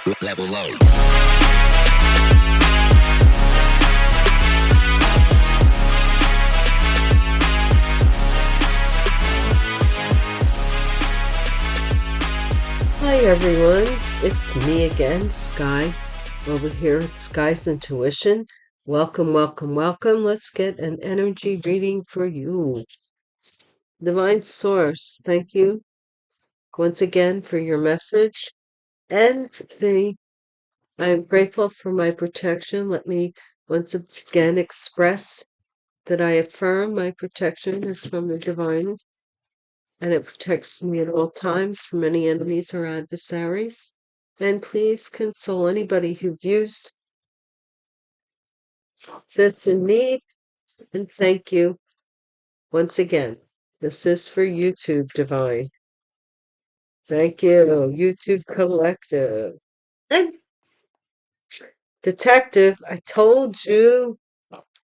Level up. Hi everyone, it's me again, Sky, over here at Sky's Intuition. Welcome, welcome, welcome. Let's get an energy reading for you. Divine Source, thank you once again for your message. And I'm grateful for my protection. Let me once again express that I affirm my protection is from the divine, and it protects me at all times from any enemies or adversaries. And please console anybody who views this in need, and thank you once again. This is for YouTube Divine. Thank you, YouTube Collective. And Detective, I told you,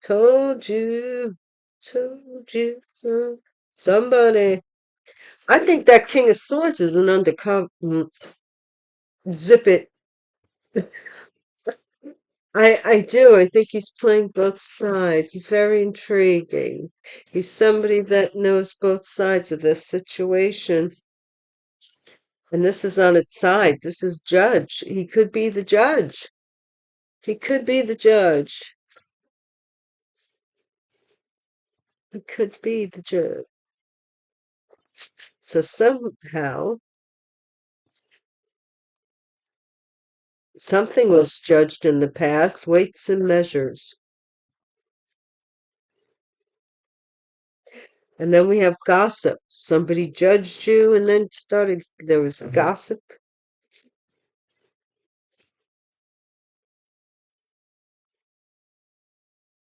told you, told you. Somebody. I think that King of Swords is an undercover. Zip it. I do. I think he's playing both sides. He's very intriguing. He's somebody that knows both sides of this situation. And this is on its side. This is judge. He could be the judge. He could be the judge. He could be the judge. So somehow something was judged in the past, weights and measures. And then we have gossip. Somebody judged you and then there was gossip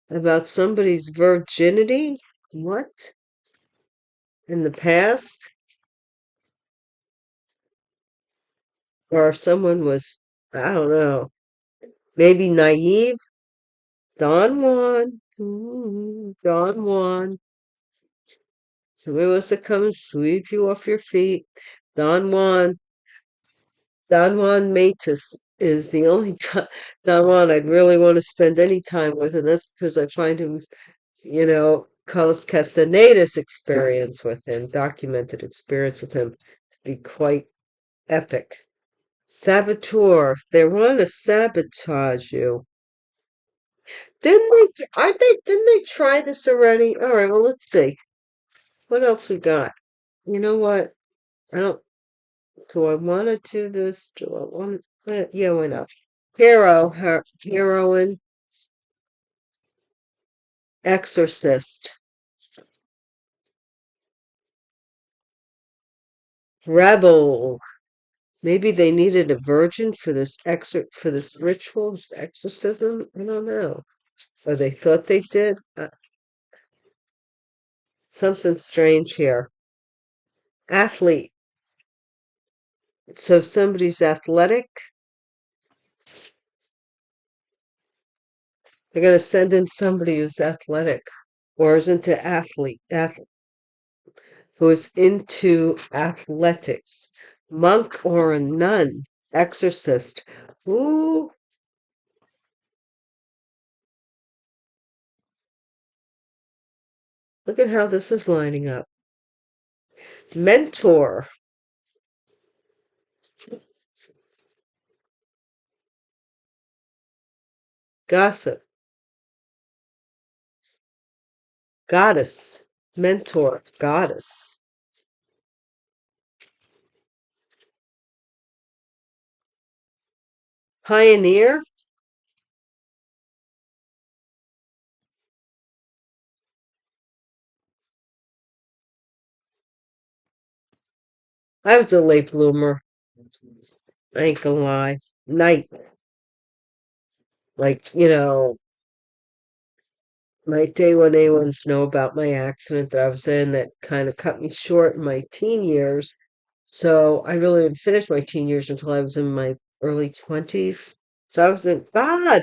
about somebody's virginity. What? In the past? Or if someone was, I don't know, maybe naive. Don Juan. Don Juan. Somebody wants to come and sweep you off your feet. Don Juan. Don Juan Matus is the only Don Juan I'd really want to spend any time with, and that's because I find him, Carlos Castaneda's experience with him, documented experience with him, to be quite epic. Saboteur, they want to sabotage you. Didn't they try this already? All right, well, let's see. What else we got? You know what? I don't, do I want to do this? Do I want, yeah, why not? Heroine, exorcist, rebel. Maybe they needed a virgin for this for this ritual, this exorcism. I don't know. Or they thought they did. Something strange here. Athlete. So somebody's athletic. They're going to send in somebody who's athletic or is into who is into athletics. Monk or a nun. Exorcist. Ooh. Look at how this is lining up. Mentor. Gossip. Goddess. Mentor. Goddess. Pioneer. I was a late bloomer. I ain't gonna lie. Night. Like, my day one A1s know about my accident that I was in that kind of cut me short in my teen years. So I really didn't finish my teen years until I was in my early 20s. So I was in God.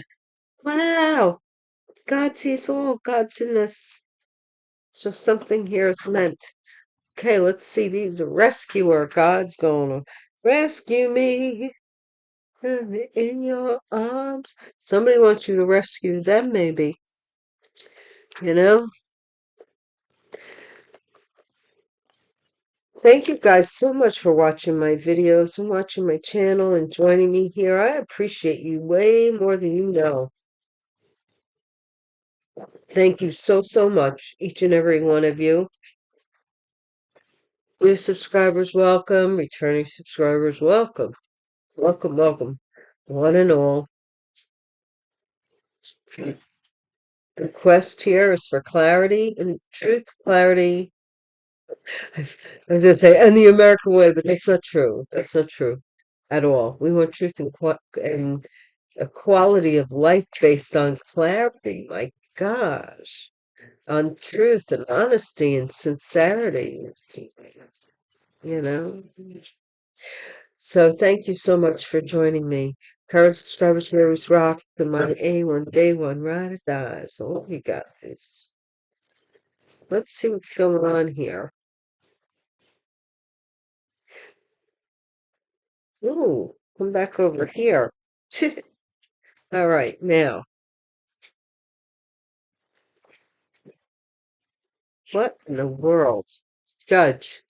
Wow. God sees all. God's in this. So something here is meant. Okay, let's see. These rescuer. God's going to rescue me. In your arms. Somebody wants you to rescue them, maybe. You know? Thank you guys so much for watching my videos and watching my channel and joining me here. I appreciate you way more than you know. Thank you so, so much, each and every one of you. New subscribers, welcome. Returning subscribers, welcome. Welcome, welcome. One and all. The quest here is for clarity and truth, clarity. I was going to say, and the American way, but that's not true. That's not true at all. We want truth and a quality of life based on clarity. My gosh. On truth and honesty and sincerity. You know? So thank you so much for joining me. Current subscribers will always rock to my A1 day one ride or die. So what we got is, let's see what's going on here. Ooh, come back over here. All right, now, what in the world? Judge.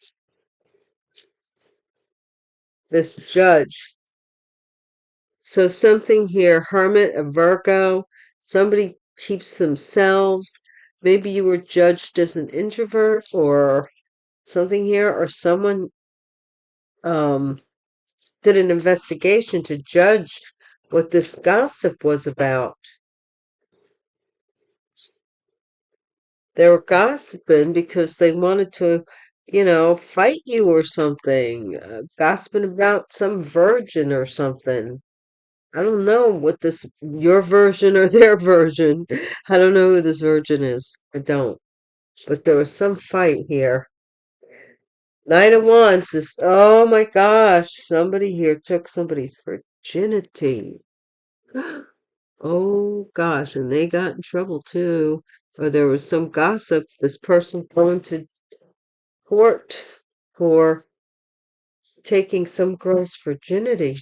This judge. So something here, hermit, a Virgo, somebody keeps themselves. Maybe you were judged as an introvert or something here, or someone did an investigation to judge what this gossip was about. They were gossiping because they wanted to, fight you or something. Gossiping about some virgin or something. I don't know what your version or their version. I don't know who this virgin is. I don't. But there was some fight here. Knight of Wands is, oh my gosh, somebody here took somebody's virginity. Oh gosh, and they got in trouble too. Or there was some gossip. This person going to court for taking some girl's virginity.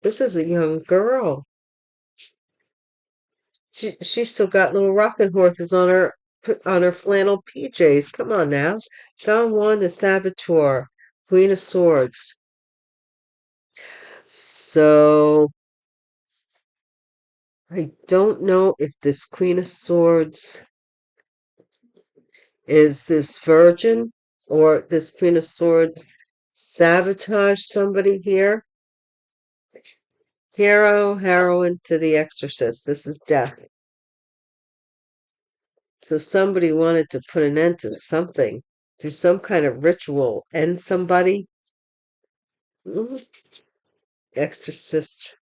This is a young girl. She still got little rocking horses on her flannel PJs. Come on now. Don Juan the Saboteur, Queen of Swords. So I don't know if this Queen of Swords is this virgin or this Queen of Swords sabotage somebody here. Hero, heroine to the exorcist. This is death. So somebody wanted to put an end to something through some kind of ritual. End somebody. Mhm. Exorcist.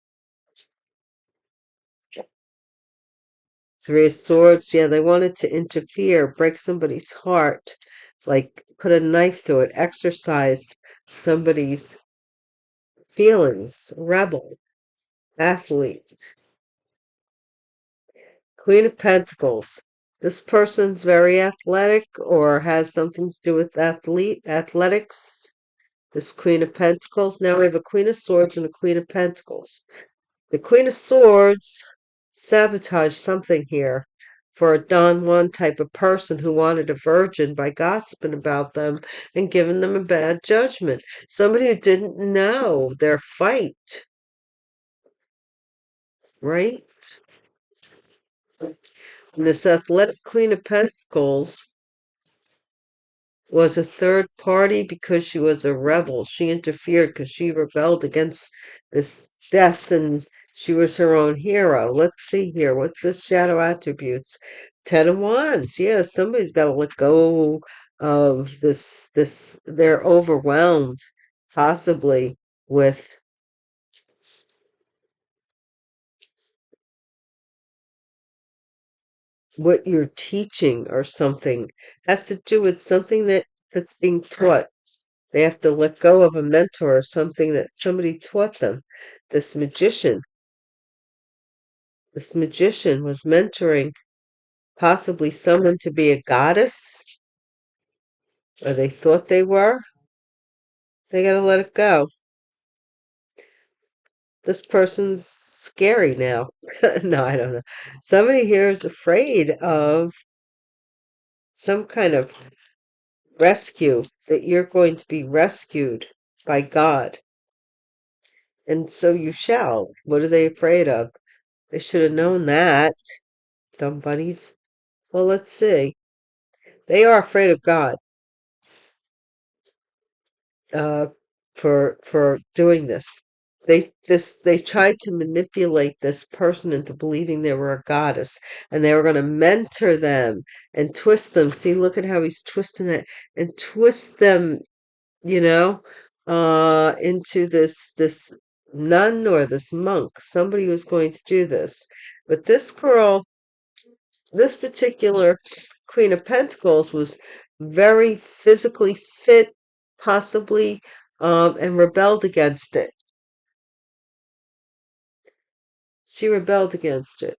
Three of Swords. Yeah, they wanted to interfere, break somebody's heart, like put a knife through it, exercise somebody's feelings. Rebel, athlete. Queen of Pentacles. This person's very athletic or has something to do with athletics. This Queen of Pentacles. Now we have a Queen of Swords and a Queen of Pentacles. The Queen of Swords sabotaged something here for a Don Juan type of person who wanted a virgin by gossiping about them and giving them a bad judgment. Somebody who didn't know their fight, right? And this athletic Queen of Pentacles was a third party because she was a rebel. She interfered because she rebelled against this death and she was her own hero. Let's see here. What's this shadow attributes? Ten of Wands. Yeah, somebody's got to let go of this. They're overwhelmed, possibly with what you're teaching or something. Has to do with something that's being taught. They have to let go of a mentor or something that somebody taught them. This magician, this magician was mentoring possibly someone to be a goddess, or they thought they were. They got to let it go. This person's scary now. No, I don't know. Somebody here is afraid of some kind of rescue, that you're going to be rescued by God. And so you shall. What are they afraid of? They should have known that, dumb bunnies. Well, let's see. They are afraid of God, uh, for doing this. They tried to manipulate this person into believing they were a goddess, and they were going to mentor them and twist them. See, look at how he's twisting it, and twist them, you know, into this nun or this monk. Somebody was going to do this. But this girl, this particular Queen of Pentacles, was very physically fit, possibly, and rebelled against it. She rebelled against it.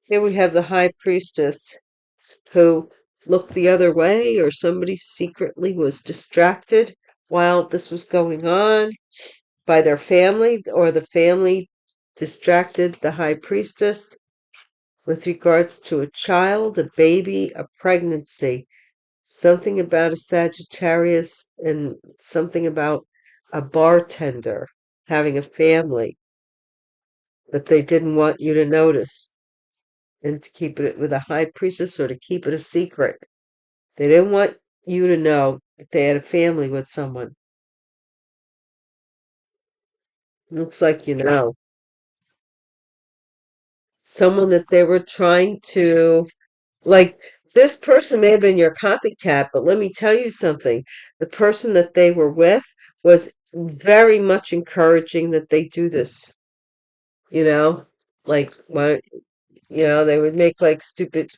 Here we have the High Priestess, who looked the other way, or somebody secretly was distracted while this was going on by their family, or the family distracted the High Priestess with regards to a child, a baby, a pregnancy. Something about a Sagittarius, and something about a bartender having a family that they didn't want you to notice, and to keep it with a high priestess, or to keep it a secret. They didn't want you to know that they had a family with someone. Looks like you know. Someone that they were trying to, like, this person may have been your copycat, but let me tell you something. The person that they were with was very much encouraging that they do this. You know, like, why, they would make like stupid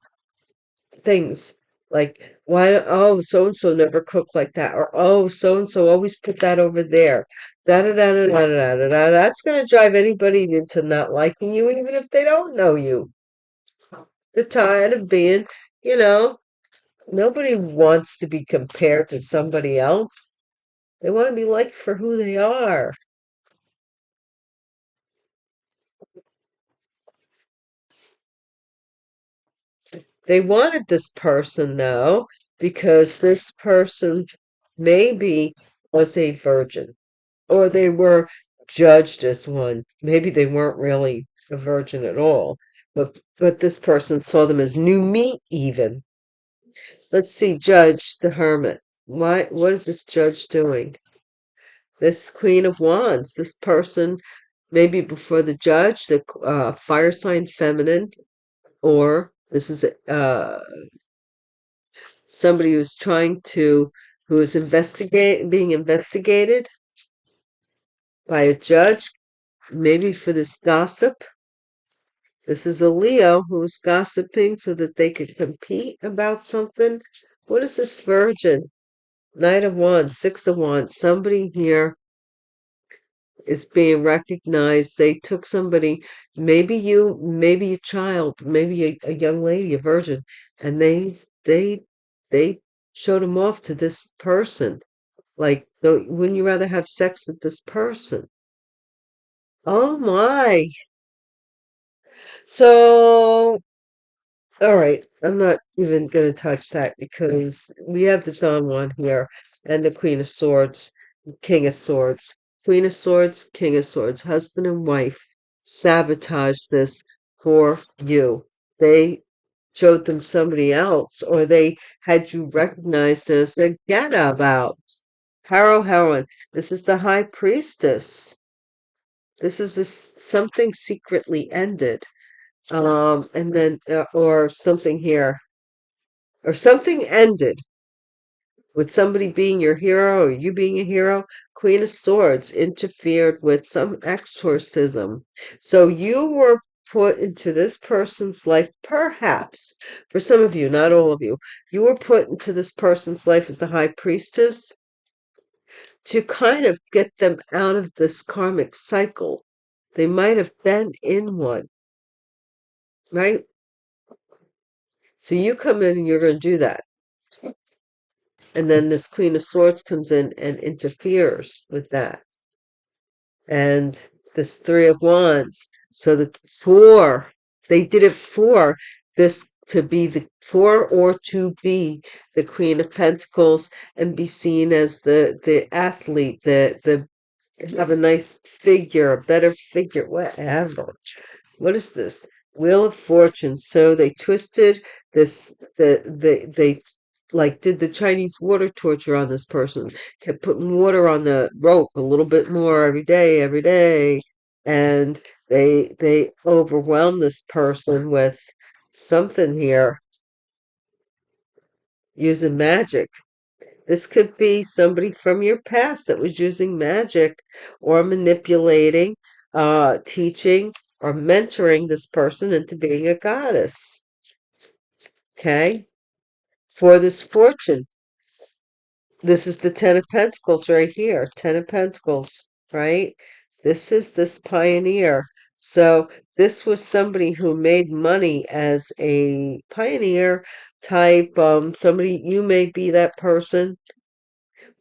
things, like, why, oh, so and so never cooked like that, or oh, so and so always put that over there. Da da da da da da da da. That's going to drive anybody into not liking you, even if they don't know you. They're tired of being, you know, nobody wants to be compared to somebody else. They want to be liked for who they are. They wanted this person, though, because this person maybe was a virgin, or they were judged as one. Maybe they weren't really a virgin at all, but this person saw them as new meat, even. Let's see, Judge the Hermit. What is this judge doing? This Queen of Wands, this person, maybe before the judge, the fire sign feminine, or this is somebody who is being investigated by a judge, maybe for this gossip. This is a Leo who's gossiping so that they could compete about something. What is this Virgin? Knight of Wands, Six of Wands. Somebody here is being recognized. They took somebody, maybe a child, maybe a young lady, a virgin, and they showed him off to this person. Like, wouldn't you rather have sex with this person? Oh my. So, all right, I'm not even going to touch that, because we have the Don Juan here, and the Queen of Swords, King of Swords. Queen of Swords, King of Swords, husband and wife sabotage this for you. They showed them somebody else, or they had you recognized as a gadabout. Heroine. This is the High Priestess. This is something secretly ended. And then, or something here, or something ended with somebody being your hero, or you being a hero. Queen of Swords interfered with some exorcism. So you were put into this person's life, perhaps, for some of you, not all of you, you were put into this person's life as the High Priestess to kind of get them out of this karmic cycle. They might have been in one, right? So you come in and you're going to do that. And then this Queen of Swords comes in and interferes with that. and this Three of Wands. So the four, they did it for this to be the four, or to be the Queen of Pentacles and be seen as the athlete, the have a nice figure, a better figure, whatever. What is this? Wheel of Fortune. So they twisted this, they like did the Chinese water torture on this person, kept putting water on the rope a little bit more every day, and they overwhelmed this person with something here using magic. This could be somebody from your past that was using magic or manipulating, teaching, or mentoring this person into being a goddess. Okay? For this fortune. This is the Ten of Pentacles right here. Ten of Pentacles, right? This is this pioneer. So this was somebody who made money as a pioneer type. Somebody, you may be that person,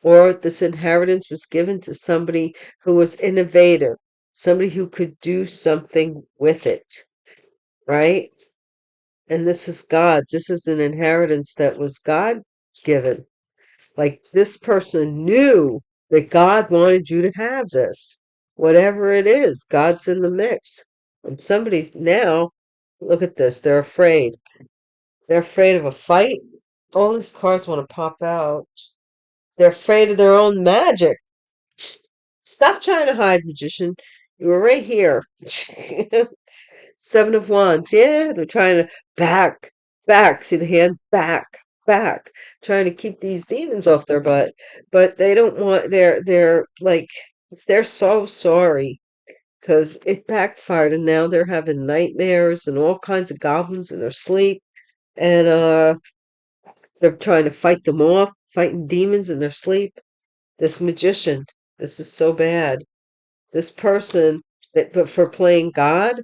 or this inheritance was given to somebody who was innovative, somebody who could do something with it, right? And this is God. This is an inheritance that was God given. Like this person knew that God wanted you to have this. Whatever it is, God's in the mix. And somebody's now, look at this, they're afraid. They're afraid of a fight. All these cards want to pop out. They're afraid of their own magic. Stop trying to hide, magician. You were right here. Seven of Wands. Yeah, they're trying to back. See the hand? Back. Trying to keep these demons off their butt. But they don't want, they're like, they're so sorry because it backfired and now they're having nightmares and all kinds of goblins in their sleep. And they're trying to fight them off, fighting demons in their sleep. This magician, this is so bad. This person that, but for playing God,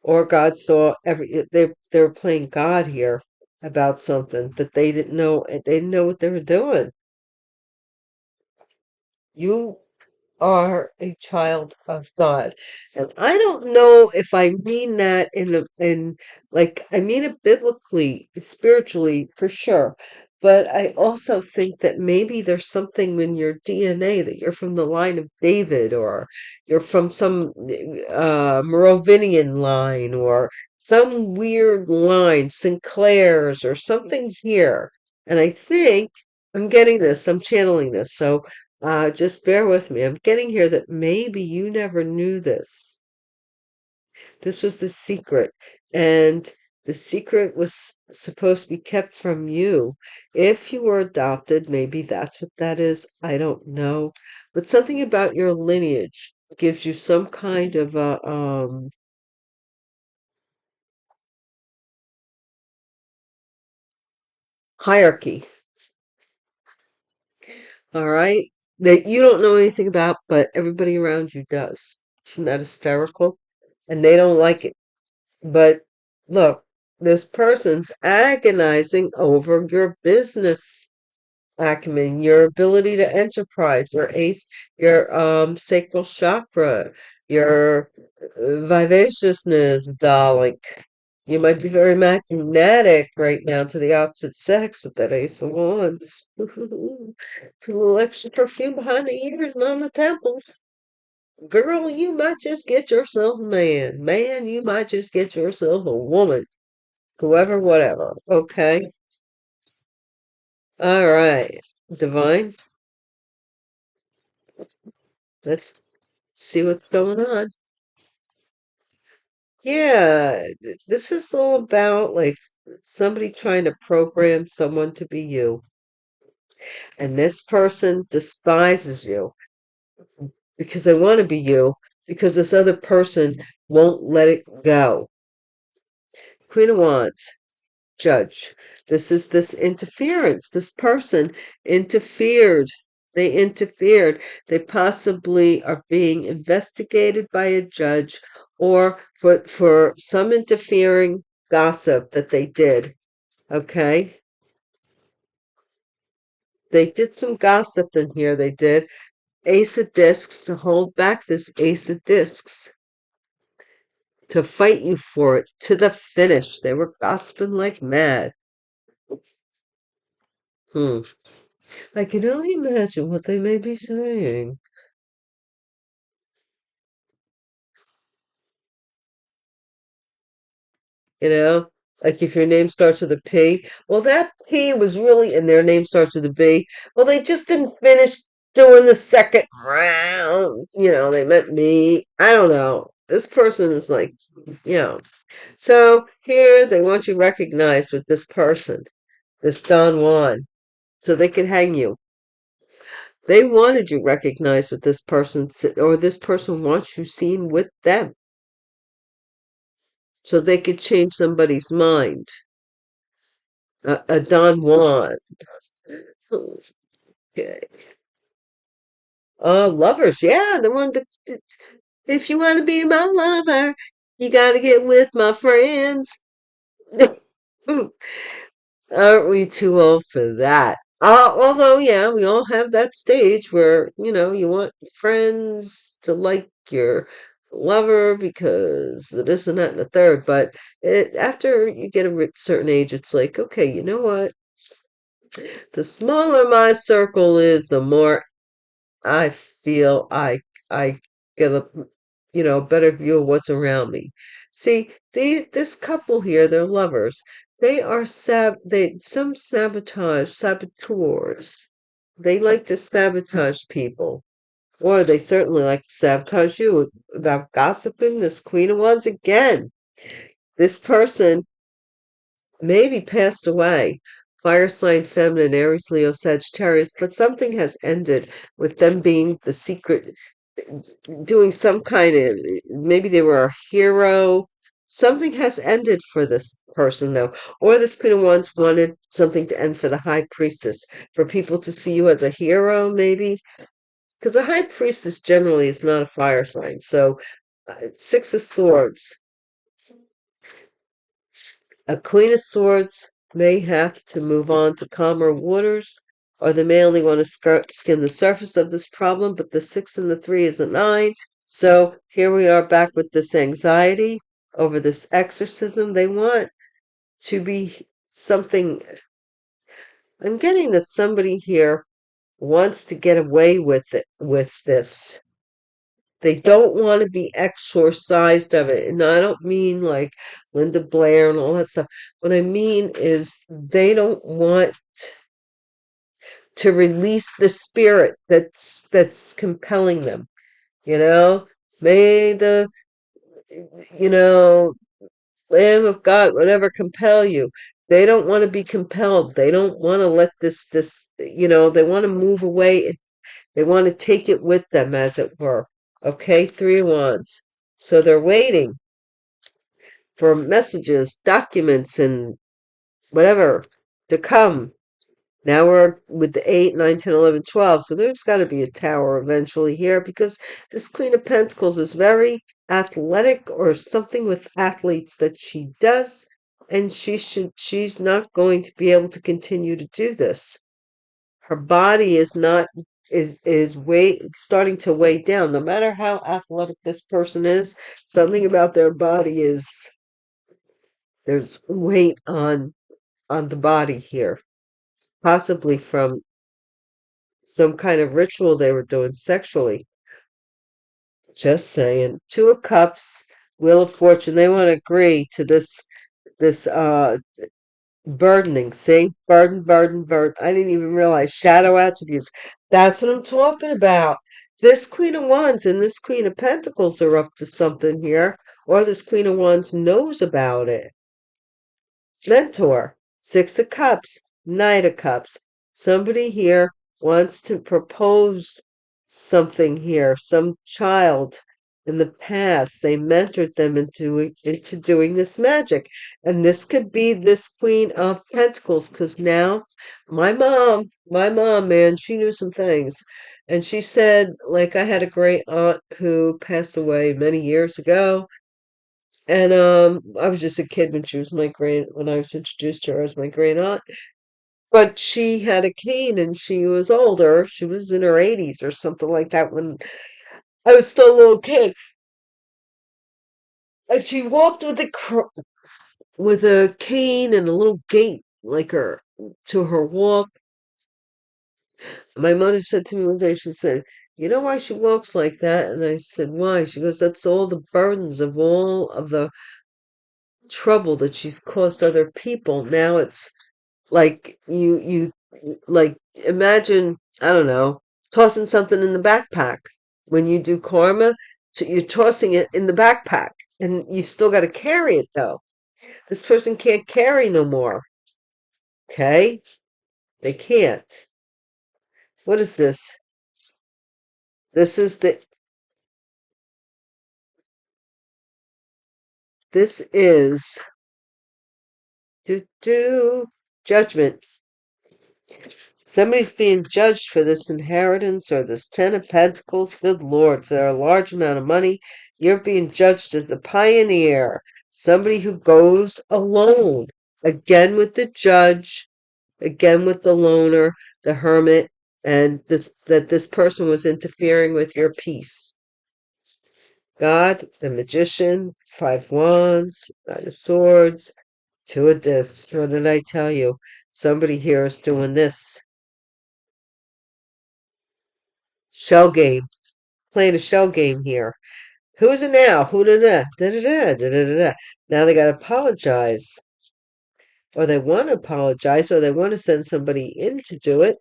or God saw they were playing God here about something that they didn't know what they were doing. You are a child of God. And I don't know if I mean that in like, I mean it biblically, spiritually, for sure. But I also think that maybe there's something in your DNA that you're from the line of David, or you're from some Merovingian line, or some weird line, Sinclair's or something here. And I think I'm getting this, I'm channeling this. So just bear with me. I'm getting here that maybe you never knew this. This was the secret. And the secret was supposed to be kept from you. If you were adopted, maybe that's what that is. I don't know. But something about your lineage gives you some kind of a hierarchy. All right? That you don't know anything about, but everybody around you does. Isn't that hysterical? And they don't like it. But look, this person's agonizing over your business acumen, your ability to enterprise, your ace, your sacral chakra, your vivaciousness, darling. You might be very magnetic right now to the opposite sex with that Ace of Wands. Put a little extra perfume behind the ears and on the temples. Girl, you might just get yourself a man. Man, you might just get yourself a woman. Whoever, whatever. Okay. All right. Divine, let's see what's going on. Yeah, this is all about like somebody trying to program someone to be you. And this person despises you because they want to be you, because this other person won't let it go. Queen of Wands. Judge. This is this interference. This person interfered. They interfered. They possibly are being investigated by a judge, or for some interfering gossip that they did. Okay? They did some gossip in here. They did. Ace of Discs to hold back this Ace of Discs, to fight you for it to the finish. They were gossiping like mad. Hmm. I can only imagine what they may be saying. You know, like if your name starts with a P, well, that P was really, and their name starts with a B. Well, they just didn't finish doing the second round. They meant me. I don't know. This person is like, you know. So here they want you recognized with this person, this Don Juan, so they could hang you. They wanted you recognized with this person, or this person wants you seen with them, so they could change somebody's mind. A Don Juan. Okay. Lovers, yeah, the one that, if you want to be my lover, you got to get with my friends. Aren't we too old for that? Although, yeah, we all have that stage where, you want your friends to like your lover because it this and that and the third. But after you get a certain age, it's like, okay, you know what? The smaller my circle is, the more I feel I get a better view of what's around me. See, this couple here, they're lovers. Some saboteurs. They like to sabotage people. Or they certainly like to sabotage you about gossiping. This Queen of Wands again. This person maybe passed away. Fire sign, feminine, Aries, Leo, Sagittarius, but something has ended with them being the secret, doing some kind of, maybe they were a hero. Something has ended for this person, though. Or this Queen of Wands wanted something to end for the High Priestess, for people to see you as a hero, maybe. Because a High Priestess generally is not a fire sign. So, Six of Swords. A Queen of Swords may have to move on to calmer waters, or they may only want to skim the surface of this problem, but the 6 and the 3 is a 9. So here we are back with this anxiety over this exorcism. They want to be something. I'm getting that somebody here wants to get away with it, with this. They don't want to be exorcised of it. And I don't mean like Linda Blair and all that stuff. What I mean is they don't want to release the spirit that's compelling them. You know, may the you know Lamb of God, whatever, compel you. They don't want to be compelled. They don't want to let they want to move away. They want to take it with them, as it were. Okay, 3 of Wands. So they're waiting for messages, documents, and whatever to come. Now we're with the 8, 9, 10, 11, 12. So there's got to be a tower eventually here, because this Queen of Pentacles is very athletic, or something with athletes that she does. And she's not going to be able to continue to do this. Her body is not, is starting to weigh down. No matter how athletic this person is, something about their body is, there's weight on the body here, possibly from some kind of ritual they were doing sexually. Just saying. 2 of Cups, Wheel of Fortune. They want to agree to this burdening. See? Burden, burden, burden. I didn't even realize shadow attributes. That's what I'm talking about. This Queen of Wands and this Queen of Pentacles are up to something here. Or this Queen of Wands knows about it. Mentor, 6 of Cups, Knight of Cups. Somebody here wants to propose something here. Some child in the past, they mentored them into doing this magic. And this could be this Queen of Pentacles, because now my mom, man, she knew some things. And she said, like, I had a great aunt who passed away many years ago, and I was just a kid when she was when I was introduced to her as my great aunt. but she had a cane and she was older. She was in her 80s or something like that when I was still a little kid. And she walked with with a cane and a little gait like her to her walk. My mother said to me one day, she said, "You know why she walks like that?" And I said, "Why?" She goes, "That's all the burdens of all of the trouble that she's caused other people. Now it's like like imagine, I don't know, tossing something in the backpack. When you do karma, so you're tossing it in the backpack and you still got to carry it though. This person can't carry no more. Okay? They can't. What is this? This is this is do judgment. Somebody's being judged for this inheritance or this Ten of Pentacles. Good Lord, for a large amount of money, you're being judged as a pioneer, somebody who goes alone. Again with the judge, again with the loner, the hermit, and this person was interfering with your peace. God, the magician, 5 wands, 9 of swords, 2 of discs. What did I tell you? Somebody here is doing this. Shell game. Playing a shell game here. Who is it now? Who da da da da da da da da. Now they gotta apologize. Or they want to apologize, or they want to send somebody in to do it.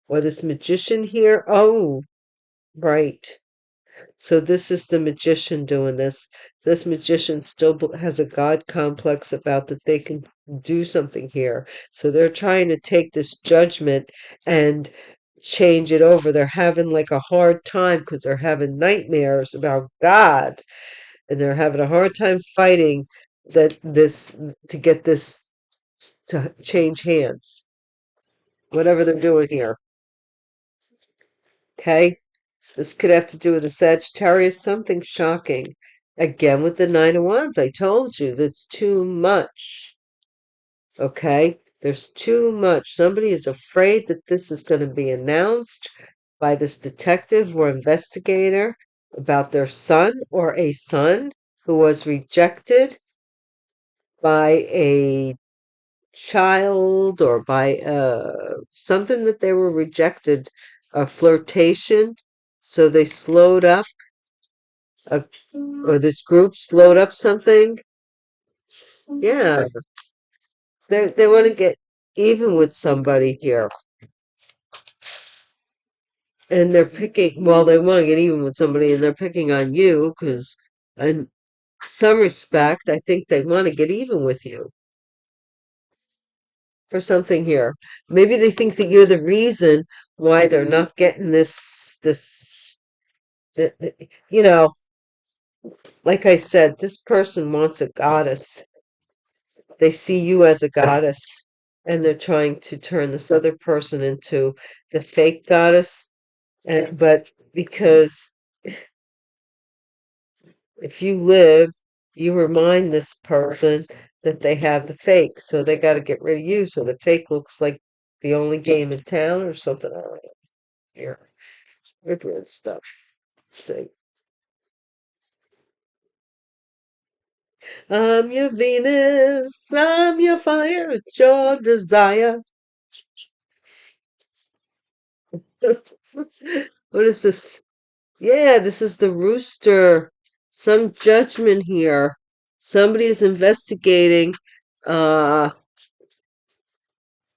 Or this magician here. Oh, right. So this is the magician doing this. This magician still has a God complex about that they can do something here. So they're trying to take this judgment and change it over. They're having like a hard time because they're having nightmares about God, and they're having a hard time fighting that this to get this to change hands. Whatever they're doing here. Okay? This could have to do with the Sagittarius, something shocking. Again with the 9 of wands. I told you that's too much. Okay? There's too much. Somebody is afraid that this is going to be announced by this detective or investigator about their son or a son who was rejected by a child or by something that they were rejected, a flirtation. So they slowed up, uh, or this group slowed up something. Yeah, they want to get even with somebody here, and they're picking. Well, they want to get even with somebody, and they're picking on you because, in some respect, I think they want to get even with you for something here. Maybe they think that you're the reason why they're not getting you know, like I said, this person wants a goddess. They see you as a goddess, and they're trying to turn this other person into the fake goddess. And but because if you live, you remind this person that they have the fake, so they got to get rid of you. So the fake looks like the only game in town or something. I don't know. Here, weird stuff. Let's see. I'm your Venus, I'm your fire, it's your desire. What is this? Yeah, this is the rooster. Some judgment here. Somebody is investigating uh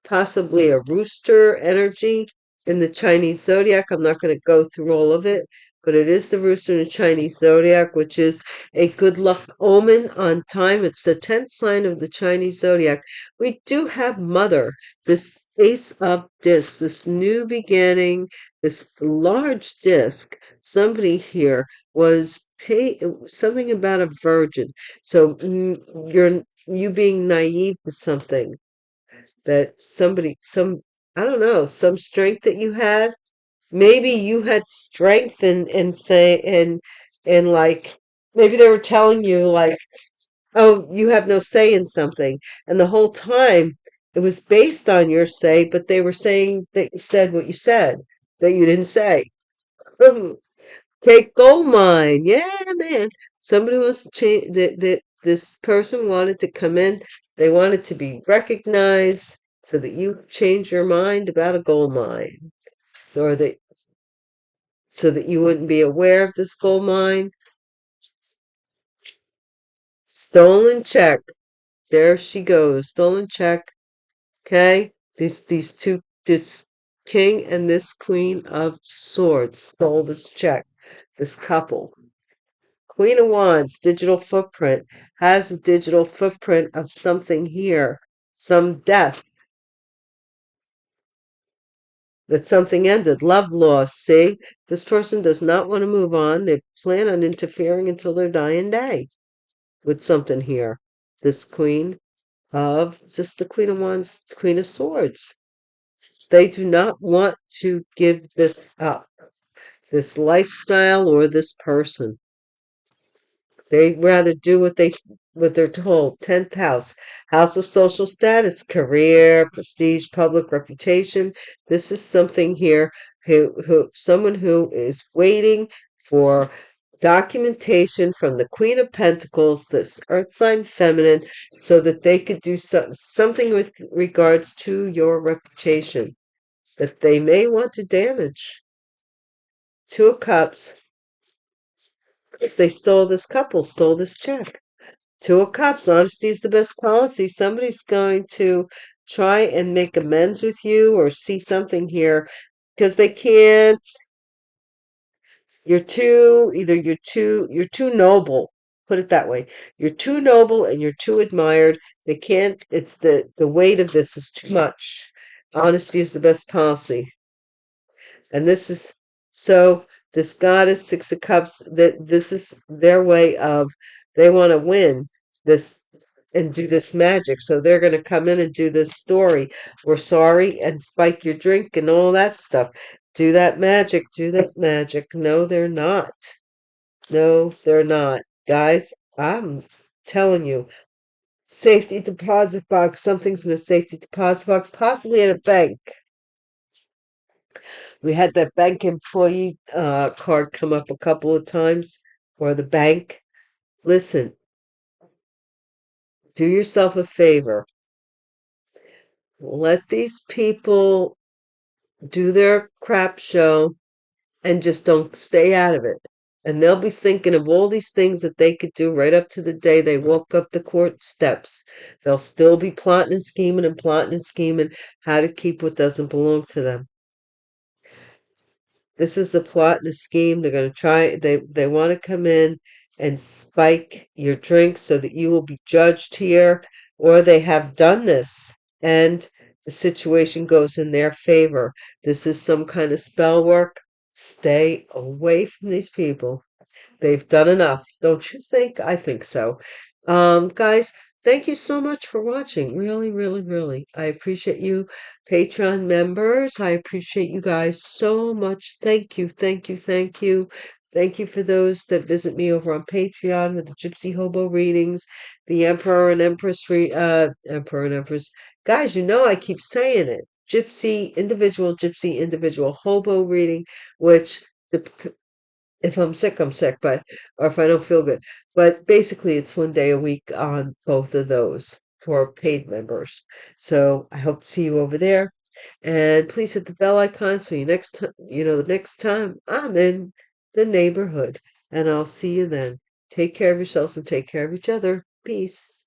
possibly a rooster energy in the Chinese zodiac. I'm not going to go through all of it, but it is the rooster in the Chinese zodiac, which is a good luck omen on time. It's the 10th sign of the Chinese zodiac. We do have Mother, this Ace of Discs, this new beginning, this large disc. Somebody here was something about a virgin. So you being naive to something that I don't know, some strength that you had. Maybe you had strength and say and like Maybe they were telling you, like, oh, you have no say in something. And the whole time it was based on your say, but they were saying that you said what you said, that you didn't say. Take gold mine. Yeah, man. Somebody wants to change that this person wanted to come in. They wanted to be recognized so that you change your mind about a gold mine. So so that you wouldn't be aware of this gold mine. Stolen check. There she goes. Stolen check. Okay? These two, this king and this queen of swords stole this check. This couple. Queen of Wands, digital footprint, has a digital footprint of something here, some death, that something ended, love lost. See, this person does not want to move on. They plan on interfering until their dying day with something here. This queen of, just the Queen of Wands, Queen of Swords. They do not want to give this up, this lifestyle or this person. They rather do what they're told. 10th house, house of social status, career, prestige, public reputation. This is something here someone who is waiting for documentation from the Queen of Pentacles, this Earth sign feminine, so that they could do something with regards to your reputation that they may want to damage. Two of Cups, because they stole this couple, stole this check. Two of Cups, honesty is the best policy. Somebody's going to try and make amends with you or see something here because they can't. You're too noble. Put it that way. You're too noble and you're too admired. They can't, it's the weight of this is too much. Honesty is the best policy. And this is so this goddess, Six of Cups, that this is their way of they want to win this and do this magic. So they're going to come in and do this story. We're sorry and spike your drink and all that stuff. Do that magic, do that magic. No, they're not. No, they're not. Guys, I'm telling you, safety deposit box, something's in a safety deposit box, possibly at a bank. We had that bank employee card come up a couple of times, or the bank. Listen, do yourself a favor. Let these people do their crap show and just don't stay out of it. And they'll be thinking of all these things that they could do right up to the day they walk up the court steps. They'll still be plotting and scheming how to keep what doesn't belong to them. This is a plot and a scheme. They're going to try, they want to come in and spike your drink so that you will be judged here, or they have done this and the situation goes in their favor. This is some kind of spell work. Stay away from these people. They've done enough, don't you think? I think so. Guys, thank you so much for watching. Really, really, really. I appreciate you, Patreon members. I appreciate you guys so much. Thank you, thank you, thank you. Thank you for those that visit me over on Patreon with the Gypsy Hobo readings, the Emperor and Empress. Guys, you know I keep saying it. Gypsy, individual Hobo reading, which the if I'm sick, I'm sick, but or if I don't feel good. But basically, it's 1 day a week on both of those for paid members. So I hope to see you over there. And please hit the bell icon so the next time I'm in the neighborhood. And I'll see you then. Take care of yourselves and take care of each other. Peace.